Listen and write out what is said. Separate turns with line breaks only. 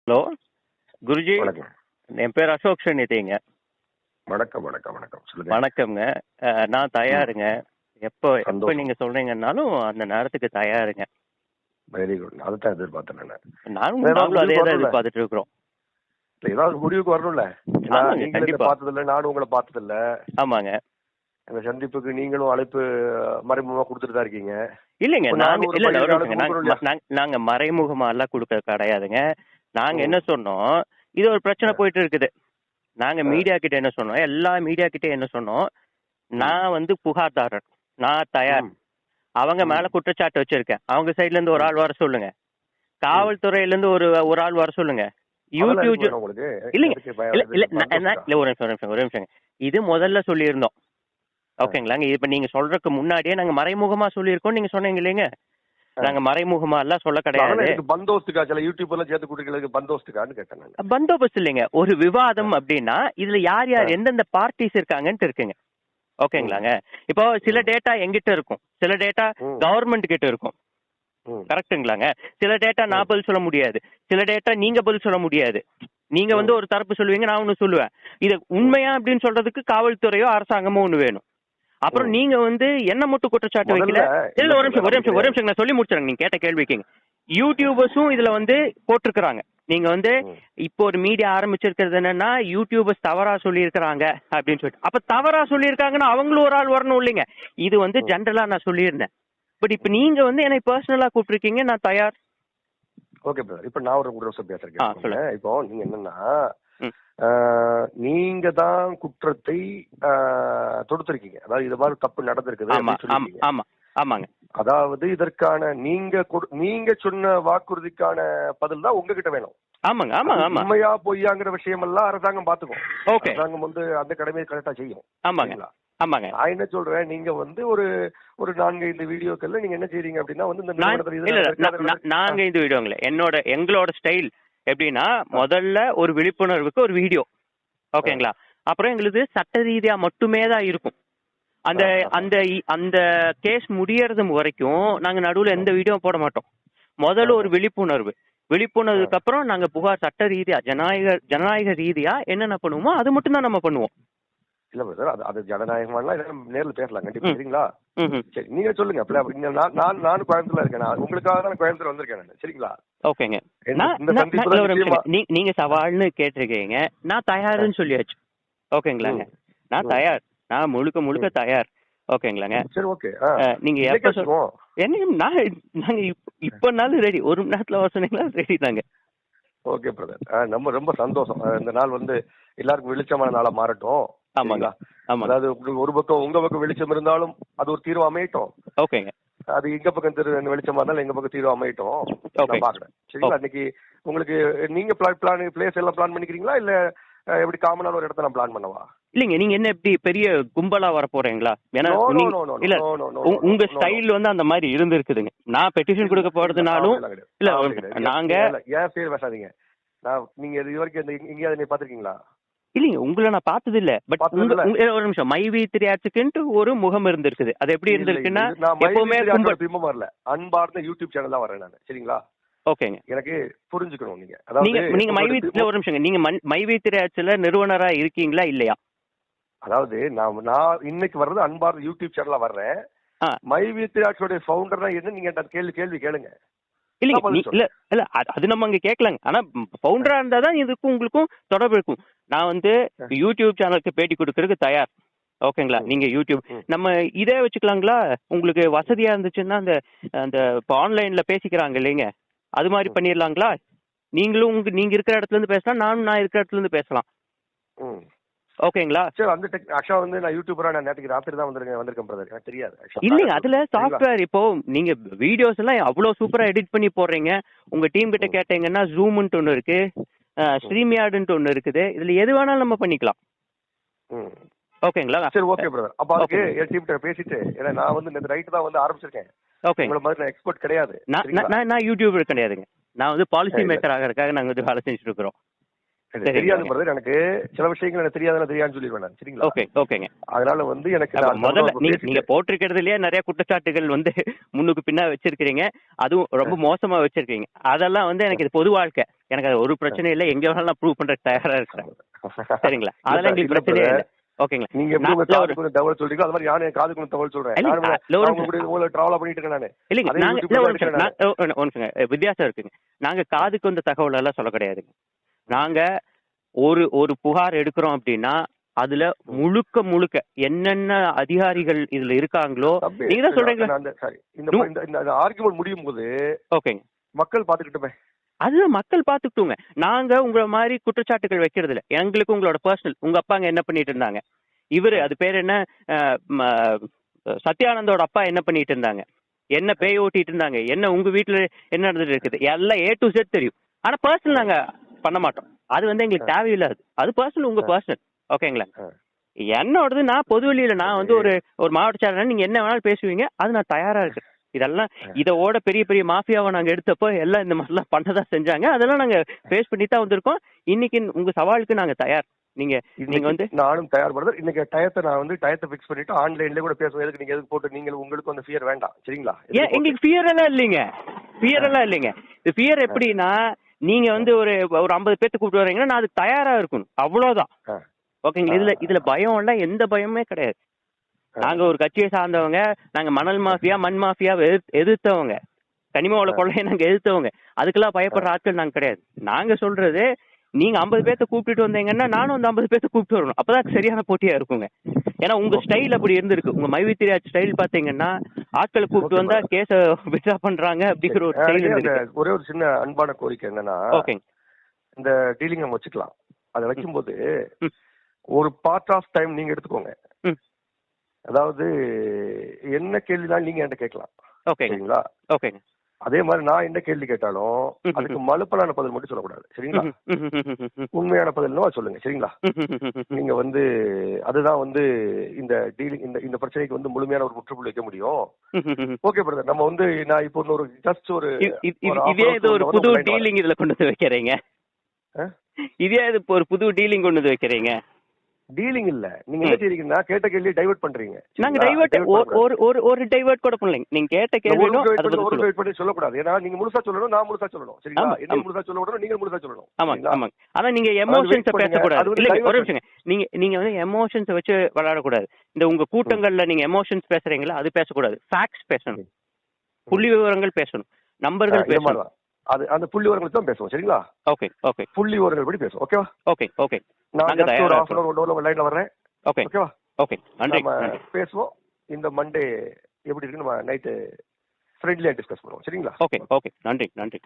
Hello Guruji,
வணக்கம்.
என் பேர் அசோக் சன்னிதிங்க.
வணக்கம் வணக்கம் வணக்கம் சொல்லுங்க.
வணக்கம்ங்க. நான் தயாருங்க. எப்போ எப்போ
சந்தோஷம்.
நீங்க சொல்றீங்கன்னாலும் அந்த நேரத்துக்கு தயாருங்க.
Very good. அதைத்தான் எதிர்பார்த்தேன்
நானும்
ஏதாவது
நாங்களும் அதே
முடிவுக்கு
தான்
வரணும்ல?
எதிர்பார்த்துட்டு இருக்கிறோம்.
ஏதாவது முடிவுக்கு வரணும்ல.
ஆமாங்க,
நீங்களும் இதை
கண்டிப்பா.
பார்த்ததில்ல, நானும் உங்களை பார்த்ததில்ல.
ஆமாங்க.
இந்த சந்திப்புக்கு நீங்களும் அழைப்பு மறைமுகமா கொடுத்துட்டு தான் இருக்கீங்க.
இல்லைங்க,
இப்ப
நாங்க
நானும் ஒரு
இல்ல இல்ல, ஒரு
17
நிமிஷங்க.
ஆளுக்கு கொடுக்கணும் இல்லையா?
நாங்க மறைமுகமா எல்லாம் கொடுக்க கிடையாதுங்க. நாங்க
ம்.
என்ன சொன்னோம், இது ஒரு பிரச்சனை
ஆ.
போயிட்டு இருக்குது. நாங்க
ஆ.
மீடியா கிட்ட என்ன சொன்னோம், எல்லா மீடியா கிட்ட என்ன சொன்னோம், நான் வந்து புகார்தாரர், நான் தயார்.
ம்.
அவங்க
ம்.
மேல குற்றச்சாட்டு வச்சிருக்கேன். அவங்க சைடுல இருந்து ஒரு
ம்.
ஆள் வர சொல்லுங்க. காவல்துறையில இருந்து ஒரு ஒரு ஆள் வர சொல்லுங்க.
அதெல்லாம்
யூடியூப்
எதுக்கு வேணும் உங்களுக்கு?
இல்லைங்க.
எதுக்கு பயம்?
இல்ல இல்ல
எதுக்கு பந்தோஸ்துக்கா?
இல்ல, ஒரு நிமிஷங்க. இது முதல்ல சொல்லியிருந்தோம். ஓகேங்களாங்க. இப்ப நீங்க சொல்றதுக்கு முன்னாடியே நாங்க மறைமுகமா சொல்லியிருக்கோம். நீங்க சொன்னீங்க இல்லைங்க, நாங்க மறைமுகமா எல்லாம் சொல்ல
அதெல்லாம்
கிடையாது.
எனக்கு பந்தோஸ்துக்கா? சில யூடியூப் எல்லாம் சேர்த்து கொடுக்கறதுக்கு பந்தோஸ்துக்கான்னு கேட்டேன் நான்.
பந்தோபஸ்து இல்லைங்க. ஒரு விவாதம் அப்படின்னா இதுல யார் யார் எந்தெந்த பார்ட்டிஸ் இருக்காங்கன்ட்டு இருக்குங்க. ஓகேங்களாங்க. இப்போ சில டேட்டா எங்கிட்ட இருக்கும், சில டேட்டா
ம்.
கவர்மெண்ட் கிட்ட இருக்கும்.
ம்.
கரெக்ட்டுங்களாங்க. சில டேட்டா நான் பதில் சொல்ல முடியாது, சில டேட்டா நீங்க பதில் சொல்ல முடியாது. நீங்க வந்து ஒரு தரப்பு சொல்லுவீங்க, நான் ஒண்ணு சொல்லுவேன். இது உண்மையா அப்படின்னு சொல்றதுக்கு காவல்துறையோ அரசாங்கமோ ஒண்ணு வேணும். அப்புறம் நீங்க வந்து என்ன மட்டும் குற்றச்சாட்டு வைக்கல. இல்ல, ஒரு நிமிஷம் நான் சொல்லி முடிச்சிடுறேன். நீங்க கேட்ட கேள்விக்கு யூடியூபர்ஸும் இதுல வந்து போட்டிருக்கிறாங்க. நீங்க வந்து இப்போ ஒரு மீடியா ஆரம்பிச்சிருக்கிறது என்னன்னா, யூடியூபர்ஸ் தவறா சொல்லியிருக்கிறாங்க அப்படின்னு சொல்லிட்டு. அப்ப தவறா சொல்லியிருக்காங்கன்னா அவங்களும் ஒரு ஆள் வரணும் இல்லைங்க. இது வந்து ஜென்ரலா நான் சொல்லியிருந்தேன். பட் இப்ப நீங்க வந்து என்னை பர்சனலா கூப்பிட்டுருக்கீங்க, நான் தயார்.
Okay brother. இப்ப நான் ஒரு நிமிஷம் பேசுறேன்.
சொல்லுங்க.
இப்போ நீங்க என்னன்னா, நீங்க தான் குற்றத்தை தொடுத்திருக்கீங்க. அதாவது இது மாதிரி தப்பு நடந்திருக்குது
ஆமா
அப்படின்னு
ஆமா
சொல்லிருக்கீங்க.
ஆமா ஆமாங்க.
அதாவது இதற்கான நீங்க சொன்ன வாக்குறுதிக்கான பதில் தான் உங்ககிட்ட வேணும்.
ஆமாங்க ஆமாங்க ஆமா.
உண்மையா பொய்யாங்கிற விஷயம் எல்லாம் அரசாங்கம் பாத்துக்கும்.
ஓகே.
அரசாங்கம் வந்து அந்த கடமையை கரெக்டா செய்யும்.
ஆமாங்க ஆமாங்க.
நான் என்ன சொல்றேன், நீங்க வந்து ஒரு 4-5 வீடியோக்கள்ல நீங்க என்ன செய்றீங்க அப்படின்னா வந்து இந்த
நாங்க இந்த வீடியோங்களே எங்களோட ஸ்டைல் எப்படின்னா, முதல்ல ஒரு விழிப்புணர்வுக்கு ஒரு வீடியோ. ஓகேங்களா. அப்புறம் எங்களுக்கு சட்ட ரீதியா மட்டுமே தான் இருக்கும். அந்த அந்த அந்த கேஸ் முடியறது வரைக்கும் நாங்க நடுவுல எந்த வீடியோ போட மாட்டோம். முதல்ல ஒரு விழிப்புணர்வுக்கு அப்புறம் நாங்க புகார் சட்ட ரீதியா ஜனநாயக ரீதியா என்னென்ன பண்ணுவோமோ அது மட்டும் தான் நம்ம பண்ணுவோம்.
இல்ல சார், அது ஜனநாயகமானலாம் நேர்ல பேசலாம் கண்டிப்பா. சரிங்களா? சரி, நீங்க சொல்லுங்க. நானும் கோயம்புத்தூர்ல இருக்கேன். உங்களுக்காக தான் கோயம்புத்தூர் வந்திருக்கேன் நான். சரிங்களா?
ஓகேங்க. நீங்க சவால்னு கேட்டிருக்கீங்க, நான் தயாருன்னு சொல்லியாச்சு. ஓகேங்களாங்க. நான் தயார், நான் முழுக்க தயார். ஓகேங்களாங்க.
சரி, ஓகே.
நீங்க எப்ப நாங்க இப்பனாலும் ரெடி. ஒரு மணி நேரத்துல வர சொன்னீங்களா ரெடி தாங்க.
Okay brother. நம்ம ரொம்ப சந்தோஷம். இந்த நாள் வந்து எல்லாருக்கும் வெளிச்சமான நாளா மாறட்டும்.
ஆமாங்க.
அதாவது ஒரு பக்கம் உங்க பக்கம் வெளிச்சம் இருந்தாலும் அது ஒரு தீர்வு அமையட்டும்.
ஓகேங்க.
அது எங்க பக்கம் வெளிச்சமா இருந்தாலும் எங்க பக்கம் தீர்வு அமையட்டும். நான் பாக்குறேன். சரிங்களா? இன்னைக்கு உங்களுக்கு நீங்க பிளேஸ் எல்லாம் பிளான் பண்ணிக்கிறீங்களா, இல்ல எப்படி காமனான ஒரு இடத்த நான் பிளான் பண்ணவா?
இல்லைங்க, நீங்க என்ன எப்படி பெரிய கும்பலா வர போறீங்களா? ஏன்னா இல்ல, உங்க ஸ்டைல் வந்து அந்த மாதிரி இருந்திருக்குதுங்க. நான் பெட்டிஷன் கொடுக்க போறதுனாலும் இல்ல, நாங்க
ஏன் பேர் பேசாதீங்க. நீங்க இது வரைக்கும் எங்கேயாவது பாத்துருக்கீங்களா?
இல்லைங்க, உங்களை நான் பார்த்தது இல்ல. பட் ஒரு நிமிஷம், மைவி திரையாச்சுக்குன்ட்டு ஒரு முகம் இருந்திருக்குது. அது எப்படி இருந்திருக்குன்னா, எப்பவுமே
பிம்பம் வரல, அன்பார்ந்த யூடியூப் சேனல் தான் வரேன் நான். சரிங்களா?
ஓகேங்க.
எனக்கு புரிஞ்சுக்கணும்.
நீங்க மைவி ஒரு நிமிஷம், நீங்க மைவி திரையாச்சுல நிறுவனரா இருக்கீங்களா இல்லையா?
அதாவது நான் இன்னைக்கு வர்றது அன்பார்ந்த யூடியூப் சேனலா வர்றேன். மைவி திரையாச்சோட ஃபவுண்டர் தான் என்ன, நீங்க கேள்வி கேளுங்க.
இல்ல இல்ல, அது நம்ம அங்க கேட்கலாங்க. ஆனா பவுண்டரா இருந்தாதான் இதுக்கும் உங்களுக்கும் தொடர்பு இருக்கும். நான் வந்து யூடியூப் சேனலுக்கு பேட்டி கொடுக்கறதுக்கு தயார். ஓகேங்களா? நீங்க யூடியூப் நம்ம இதே வச்சுக்கலாங்களா? உங்களுக்கு வசதியா இருந்துச்சுன்னா அந்த ஆன்லைன்ல பேசிக்கிறாங்க இல்லைங்க, அது மாதிரி பண்ணிடலாங்களா? நீங்களும் நீங்க இருக்கிற இடத்துல இருந்து பேசலாம், நான் இருக்கிற இடத்துல இருந்து பேசலாம். ஓகேங்களா?
சரி, அந்த ஆக்சுவலா வந்து நான் யூடியூபரா நான் நேத்துக்கு ராத்திரி தான் வந்திருக்கேன் பிரதர். எனக்கு தெரியாது.
இல்லைங்க, அதுல சாஃப்ட்வேர் இப்போ நீங்க வீடியோஸ் எல்லாம் அவ்வளவு சூப்பரா எடிட் பண்ணி போடுறீங்க. உங்க டீம் கிட்ட கேட்டீங்கன்னா ஜூம்ன்ட்டு ஒண்ணு இருக்கு, ஸ்ட்ரீம்யார்டுன்ட்டு ஒண்ணு இருக்குது. இதுல எது வேணாலும் நம்ம பண்ணிக்கலாம். ஓகேங்களா?
சரி, ஓகே பிரதர். அப்ப அதுக்கு என் டீம் கிட்ட பேசிட்டு, ஏன்னா நான் வந்து இந்த ரைட் தான் வந்து ஆரம்பிச்சிருக்கேன். ஓகே, உங்கள மாதிரி நான் எக்ஸ்பர்ட் கிடையாது.
நான் யூடியூபர் கிடையாதுங்க. நான் வந்து பாலிசி மேக்கர் ஆகிறதுக்காக நாங்க வந்து வேலை செஞ்சுட்டு இருக்கிறோம்.
தெரியாது பிரதர், எனக்கு சில விஷயங்கள் எனக்கு தெரியாதுன்னு சொல்லிடுவேன். சரிங்களா?
ஓகேங்க.
அதனால வந்து எனக்கு
முதல்ல நீங்க போட்டிருக்கிறதுலயே நிறைய குற்றச்சாட்டுகள் வந்து முன்னுக்கு பின்னா வச்சிருக்கீங்க. அதுவும் ரொம்ப மோசமா வச்சிருக்கீங்க. அதெல்லாம் வந்து எனக்கு இது பொது வாழ்க்கை. எனக்கு அது ஒரு பிரச்சனை இல்லை, எங்க வேணாலும் நான் ப்ரூவ் பண்றதுக்கு தயாரா இருக்கிறேன். சரிங்களா? அதெல்லாம் எங்களுக்கு பிரச்சனையே இல்லை. ஓகேங்களா?
நீங்க எப்படி உங்க காதுக்கு தகவல் சொல்றீங்களோ அது மாதிரி யாரும் என் காதுக்கு தகவல் சொல்றேன். டிராவல் பண்ணிட்டு இருக்கேன் நானு.
இல்லைங்க, நாங்க வித்தியாசம் இருக்குங்க. நாங்க காதுக்கு வந்த தகவல் எல்லாம் சொல்ல கிடையாதுங்க. நாங்க ஒரு புகார் எடுக்கிறோம் அப்படின்னா அதுல முழுக்க என்னென்ன அதிகாரிகள் இதுல இருக்காங்களோ நீங்க தான் சொல்றீங்களா?
இந்த ஆர்குமெண்ட் முடியும் போது
ஓகேங்க,
மக்கள் பாத்துக்கிட்டுமே,
அதுதான் மக்கள் பாத்துக்கிட்டோங்க. நாங்க உங்களை மாதிரி குற்றச்சாட்டுகள் வைக்கிறது இல்ல. எங்களுக்கு உங்களோட பர்சனல், உங்க அப்பாங்க என்ன பண்ணிட்டு இருந்தாங்க, இவரு அது பேர் என்ன, சத்யானந்தோட அப்பா என்ன பண்ணிட்டு இருந்தாங்க, என்ன பேய் ஓட்டிட்டு இருந்தாங்க, என்ன உங்க வீட்டுல என்ன நடந்துட்டு இருக்குது, எல்லாம் A to Z தெரியும். ஆனா பர்சனல் நாங்க பண்ண மாட்டோம். அது வந்து எங்களுக்கு தேவையில்லாது. அது பர்சனல், உங்க பர்சனல். ஓகேங்களா? என்னோடது நான் பொதுவெளியில நான் வந்து ஒரு மாவட்ட செயலாளர், நீங்க என்ன வேணாலும் பேசுவீங்க, அது நான் தயாரா இருக்கேன். இதெல்லாம் இதோட பெரிய மாஃபியாவை நாங்க எடுத்தப்போ எல்லாம் இந்த மாதிரிலாம் பண்ணதான் செஞ்சாங்க. அதெல்லாம் நாங்க ஃபேஸ் பண்ணி தான் வந்திருக்கோம். இன்னைக்கு உங்க சவாலுக்கு நாங்க தயார். நீங்க வந்து
நானும் தயார் பண்றது. இன்னைக்கு டயத்தை நான் வந்து டயத்தை ஃபிக்ஸ் பண்ணிட்டு ஆன்லைன்ல கூட பேசுவோம். எதுக்கு நீங்க எதுக்கு போட்டு நீங்க உங்களுக்கு அந்த ஃபியர் வேண்டாம். சரிங்களா?
ஏன் எங்களுக்கு ஃபியர் எல்லாம் இல்லைங்க. இது ஃபியர் எப்படின்னா, நீங்க வந்து ஒரு 50 பேர்த்து கூப்பிட்டு வரீங்கன்னா நான் அதுக்கு தயாரா இருக்கணும், அவ்வளவுதான். ஓகேங்களா? இதுல பயம் எல்லாம் எந்த பயமே கிடையாது. நாங்க ஒரு கட்சியை சார்ந்தவங்க, நாங்க மணல் மாஃபியா மண் மாஃபியாவை எதிர்த்தவங்க, கனிம வள கொள்ளையை நாங்க எதிர்த்தவங்க. அதுக்கெல்லாம் பயப்படுற ஆட்கள் நாங்க கிடையாது. நாங்க சொல்றது, நீங்க 50 பேர்த்த கூப்பிட்டு வந்தீங்கன்னா நானும் அந்த 50 பேர்த்த கூப்பிட்டு வரணும். அப்பதான் சரியான போட்டியா இருக்குங்க. ஏன்னா உங்க ஸ்டைல் அப்படி இருந்திருக்கு. உங்க மைவித்திரியா ஸ்டைல் பாத்தீங்கன்னா ஆட்களை கூப்பிட்டு வந்தா கேஸ வித்ட்ரா பண்றாங்க அப்படிங்கிற ஒரு ஸ்டைல் இருக்கு.
ஒரே ஒரு சின்ன அன்பான கோரிக்கை என்னன்னா, இந்த டீலிங் நம்ம வச்சுக்கலாம். அதை வைக்கும்போது ஒரு பார்ட் ஆஃப் டைம் நீங்க எடுத்துக்கோங்க. அதாவது என்ன கேள்வினாலும் நீங்க என்கிட்ட கேட்கலாம். சரிங்களா?
ஓகேங்க.
அதே மாதிரி நான் என்ன கேள்வி கேட்டாலும் அதுக்கு மலுப்பலான பதில் மட்டும் சொல்லக்கூடாது. சரிங்களா? உண்மையான பதில்னோ சொல்லுங்க. சரிங்களா? நீங்க வந்து அதுதான் வந்து இந்த டீலிங், இந்த பிரச்சனைக்கு வந்து முழுமையான ஒரு முற்றுப்புள்ளி வைக்க முடியும். ஓகே பிரதர், நம்ம வந்து நான் இப்போ ஒரு ஜஸ்ட் ஒரு
இதே ஒரு புது டீலிங் இதுல கொண்டு வந்து வைக்கிறீங்க. இதே ஒரு புது டீலிங் கொண்டு வந்து வைக்கிறீங்க.
டீலிங் இல்ல, நீங்க என்ன செய்றீங்கன்னா கேட்ட கேள்வி டைவர்ட் பண்றீங்க.
நாங்க டைவர்ட் ஒரு டைவர்ட் கூட பண்ணல. நீங்க கேட்ட கேள்வி
ஒரு டைவர்ட் பண்ணி சொல்லக்கூடாது. ஏன்னா நீங்க முழுசா சொல்லணும், நான் முழுசா சொல்லணும். சரிங்களா? என்ன முழுசா சொல்லணும், நீங்க முழுசா சொல்லணும்.
ஆமா. ஆனா நீங்க எமோஷன்ஸ் பேச கூடாது. இல்ல ஒரு நிமிஷம், நீங்க வந்து எமோஷன்ஸ் வச்சு விளையாட கூடாது. இந்த உங்க கூட்டங்கள்ல நீங்க எமோஷன்ஸ் பேசுறீங்களா, அது பேசக்கூடாது. ஃபேக்ட்ஸ் பேசணும், புள்ளி விவரங்கள் பேசணும், நம்பர்கள் பேசணும்.
அது அந்த புள்ளி விவரங்கள் தான் பேசுவோம். சரிங்களா?
ஓகே.
புள்ளி விவரங்கள் படி பேசுவோம். ஓகேவா?
ஓகே.
நான் ஒரு half an hour 1 hour லைன்ல வரேன். ஓகேவா?
நன்றி.
பேசுவோம். இந்த மண்டே எப்படி இருக்கு நம்ம நைட் ஃப்ரெண்ட்லியா டிஸ்கஸ் பண்ணுவோம். சரிங்களா?
ஓகே. நன்றி.